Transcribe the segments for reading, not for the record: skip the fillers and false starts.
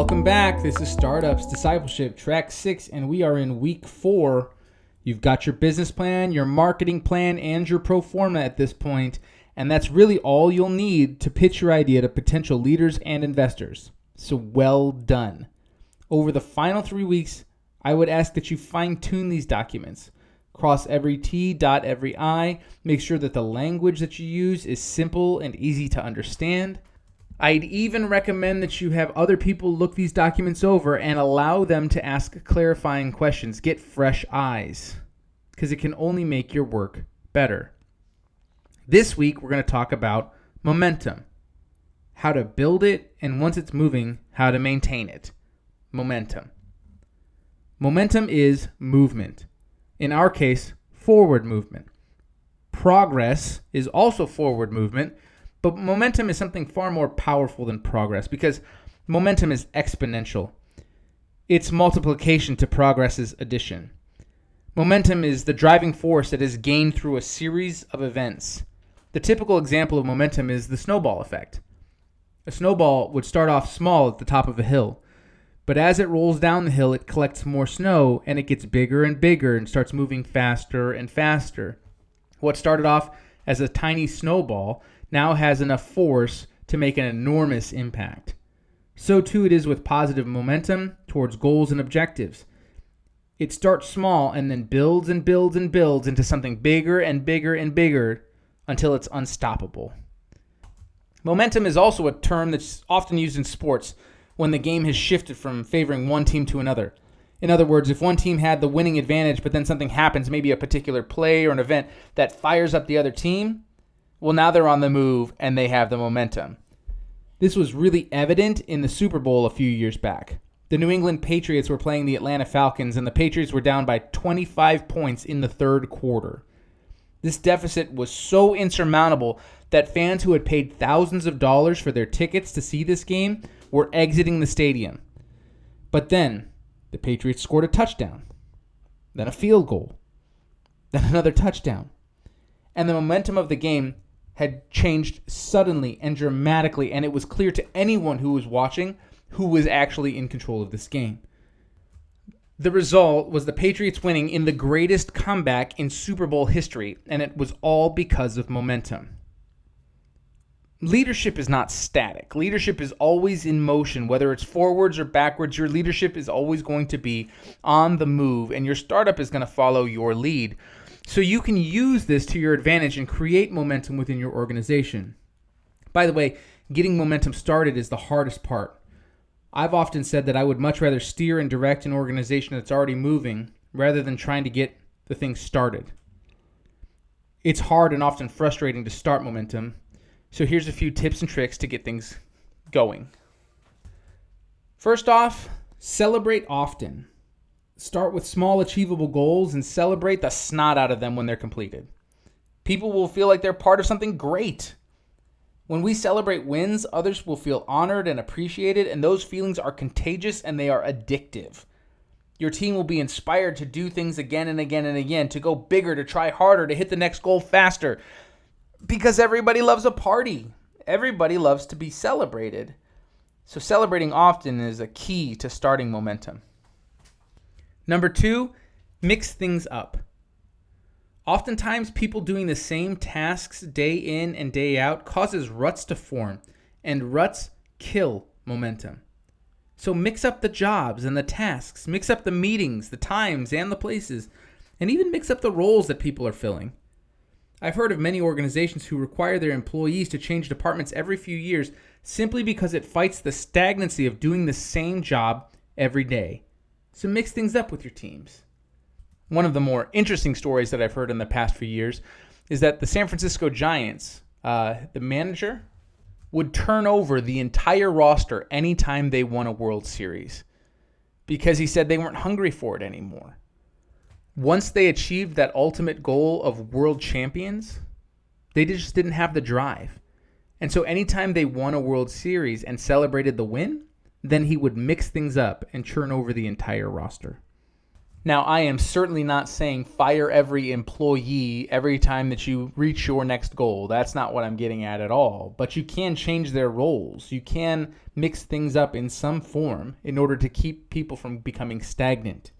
Welcome back. This is Startups Discipleship Track 6, and we are in week 4. You've got your business plan, your marketing plan, and your pro forma at this point, and that's really all you'll need to pitch your idea to potential leaders and investors. So well done. Over the final 3 weeks, I would ask that you fine-tune these documents. Cross every T, dot every I, make sure that the language that you use is simple and easy to understand. I'd even recommend that you have other people look these documents over and allow them to ask clarifying questions. Get fresh eyes, because it can only make your work better. This week, we're going to talk about momentum, how to build it, and once it's moving, how to maintain it. Momentum. Momentum is movement. In our case, forward movement. Progress is also forward movement, but momentum is something far more powerful than progress because momentum is exponential. It's multiplication to progress's addition. Momentum is the driving force that is gained through a series of events. The typical example of momentum is the snowball effect. A snowball would start off small at the top of a hill, but as it rolls down the hill, it collects more snow and it gets bigger and bigger and starts moving faster and faster. What started off as a tiny snowball now has enough force to make an enormous impact. So too it is with positive momentum towards goals and objectives. It starts small and then builds and builds and builds into something bigger and bigger and bigger until it's unstoppable. Momentum is also a term that's often used in sports when the game has shifted from favoring one team to another. In other words, if one team had the winning advantage, but then something happens, maybe a particular play or an event that fires up the other team, well, now they're on the move and they have the momentum. This was really evident in the Super Bowl a few years back. The New England Patriots were playing the Atlanta Falcons, and the Patriots were down by 25 points in the third quarter. This deficit was so insurmountable that fans who had paid thousands of dollars for their tickets to see this game were exiting the stadium. But then, the Patriots scored a touchdown, then a field goal, then another touchdown. And the momentum of the game had changed suddenly and dramatically, and it was clear to anyone who was watching who was actually in control of this game. The result was the Patriots winning in the greatest comeback in Super Bowl history, and it was all because of momentum. Leadership is not static. Leadership is always in motion. Whether it's forwards or backwards, your leadership is always going to be on the move, and your startup is going to follow your lead. So you can use this to your advantage and create momentum within your organization. By the way, getting momentum started is the hardest part. I've often said that I would much rather steer and direct an organization that's already moving rather than trying to get the thing started. It's hard and often frustrating to start momentum, so here's a few tips and tricks to get things going. First off, celebrate often. Start with small achievable goals and celebrate the snot out of them when they're completed. People will feel like they're part of something great. When we celebrate wins, others will feel honored and appreciated, and those feelings are contagious and they are addictive. Your team will be inspired to do things again and again and again, to go bigger, to try harder, to hit the next goal faster, because everybody loves a party. Everybody loves to be celebrated. So celebrating often is a key to starting momentum. Number 2, mix things up. Oftentimes, people doing the same tasks day in and day out causes ruts to form, and ruts kill momentum. So mix up the jobs and the tasks, mix up the meetings, the times, and the places, and even mix up the roles that people are filling. I've heard of many organizations who require their employees to change departments every few years simply because it fights the stagnancy of doing the same job every day. So mix things up with your teams. One of the more interesting stories that I've heard in the past few years is that the San Francisco Giants, the manager, would turn over the entire roster anytime they won a World Series because he said they weren't hungry for it anymore. Once they achieved that ultimate goal of world champions, they just didn't have the drive. And so anytime they won a World Series and celebrated the win, then he would mix things up and churn over the entire roster. Now, I am certainly not saying fire every employee every time that you reach your next goal. That's not what I'm getting at all. But you can change their roles. You can mix things up in some form in order to keep people from becoming stagnant.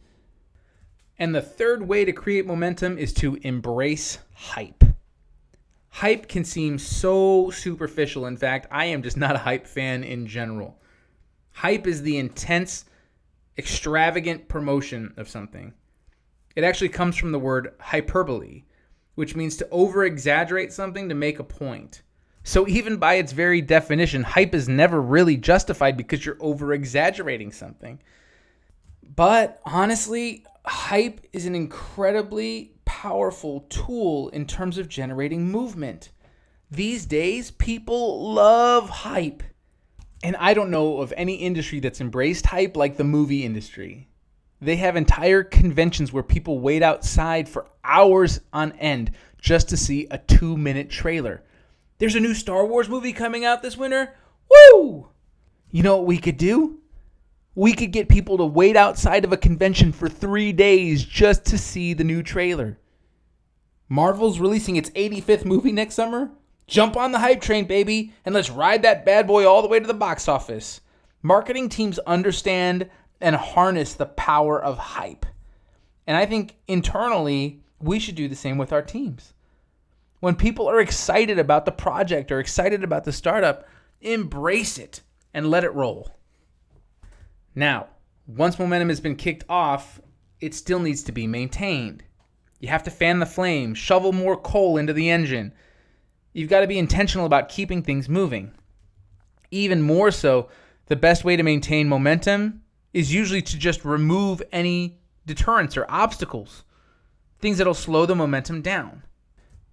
And the third way to create momentum is to embrace hype. Hype can seem so superficial. In fact, I am just not a hype fan in general. Hype is the intense, extravagant promotion of something. It actually comes from the word hyperbole, which means to over-exaggerate something to make a point. So even by its very definition, hype is never really justified because you're over-exaggerating something. But honestly, hype is an incredibly powerful tool in terms of generating movement. These days, people love hype. And I don't know of any industry that's embraced hype like the movie industry. They have entire conventions where people wait outside for hours on end just to see a 2-minute trailer. There's a new Star Wars movie coming out this winter. Woo! You know what we could do? We could get people to wait outside of a convention for 3 days just to see the new trailer. Marvel's releasing its 85th movie next summer. Jump on the hype train, baby, and let's ride that bad boy all the way to the box office. Marketing teams understand and harness the power of hype. And I think internally, we should do the same with our teams. When people are excited about the project or excited about the startup, embrace it and let it roll. Now, once momentum has been kicked off, it still needs to be maintained. You have to fan the flame, shovel more coal into the engine. You've got to be intentional about keeping things moving. Even more so, the best way to maintain momentum is usually to just remove any deterrents or obstacles, things that'll slow the momentum down.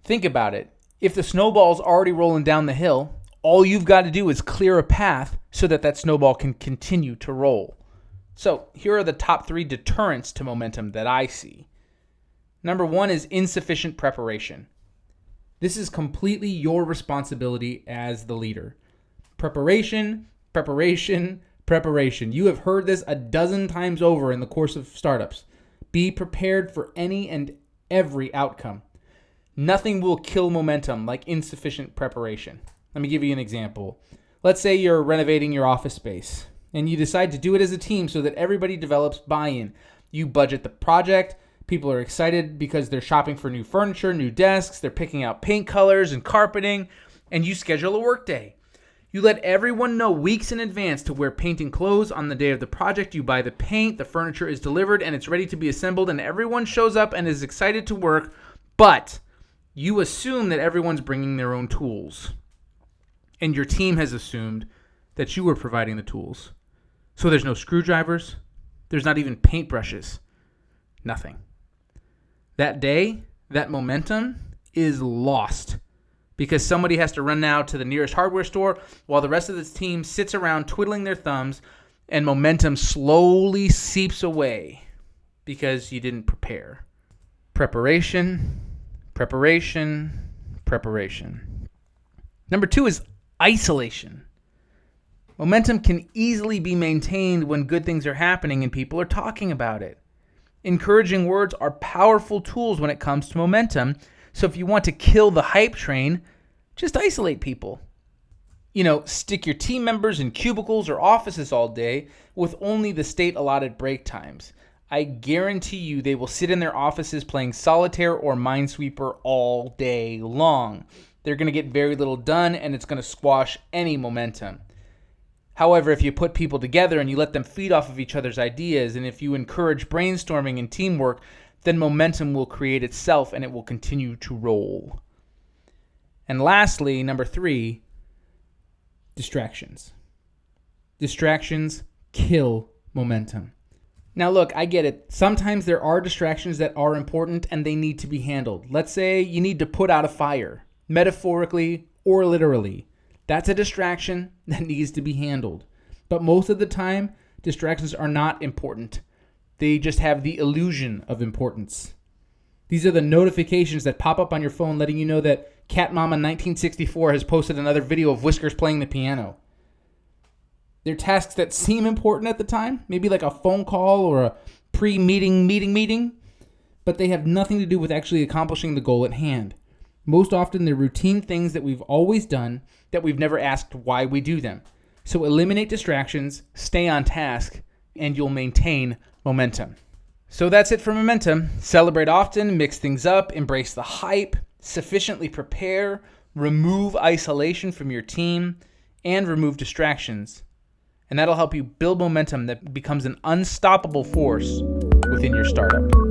Think about it. If the snowball's already rolling down the hill, all you've got to do is clear a path so that snowball can continue to roll. So here are the top 3 deterrents to momentum that I see. Number 1 is insufficient preparation. This is completely your responsibility as the leader. Preparation, preparation, preparation. You have heard this a dozen times over in the course of startups. Be prepared for any and every outcome. Nothing will kill momentum like insufficient preparation. Let me give you an example. Let's say you're renovating your office space and you decide to do it as a team so that everybody develops buy-in. You budget the project. People are excited because they're shopping for new furniture, new desks, they're picking out paint colors and carpeting, and you schedule a work day. You let everyone know weeks in advance to wear painting clothes. On the day of the project, you buy the paint, the furniture is delivered, and it's ready to be assembled, and everyone shows up and is excited to work, but you assume that everyone's bringing their own tools. And your team has assumed that you are providing the tools. So there's no screwdrivers, there's not even paintbrushes, nothing. That day, that momentum is lost because somebody has to run now to the nearest hardware store while the rest of the team sits around twiddling their thumbs, and momentum slowly seeps away because you didn't prepare. Preparation, preparation, preparation. Number 2 is isolation. Momentum can easily be maintained when good things are happening and people are talking about it. Encouraging words are powerful tools when it comes to momentum. So if you want to kill the hype train, just isolate people. Stick your team members in cubicles or offices all day with only the state allotted break times. I guarantee you they will sit in their offices playing solitaire or Minesweeper all day long. They're going to get very little done, and it's going to squash any momentum. However, if you put people together and you let them feed off of each other's ideas, and if you encourage brainstorming and teamwork, then momentum will create itself and it will continue to roll. And lastly, number 3, distractions. Distractions kill momentum. Now look, I get it. Sometimes there are distractions that are important and they need to be handled. Let's say you need to put out a fire, metaphorically or literally. That's a distraction that needs to be handled. But most of the time, distractions are not important. They just have the illusion of importance. These are the notifications that pop up on your phone letting you know that Cat Mama 1964 has posted another video of Whiskers playing the piano. They're tasks that seem important at the time, maybe like a phone call or a pre-meeting, but they have nothing to do with actually accomplishing the goal at hand. Most often, they're routine things that we've always done that we've never asked why we do them. So eliminate distractions, stay on task, and you'll maintain momentum. So that's it for momentum. Celebrate often, mix things up, embrace the hype, sufficiently prepare, remove isolation from your team, and remove distractions. And that'll help you build momentum that becomes an unstoppable force within your startup.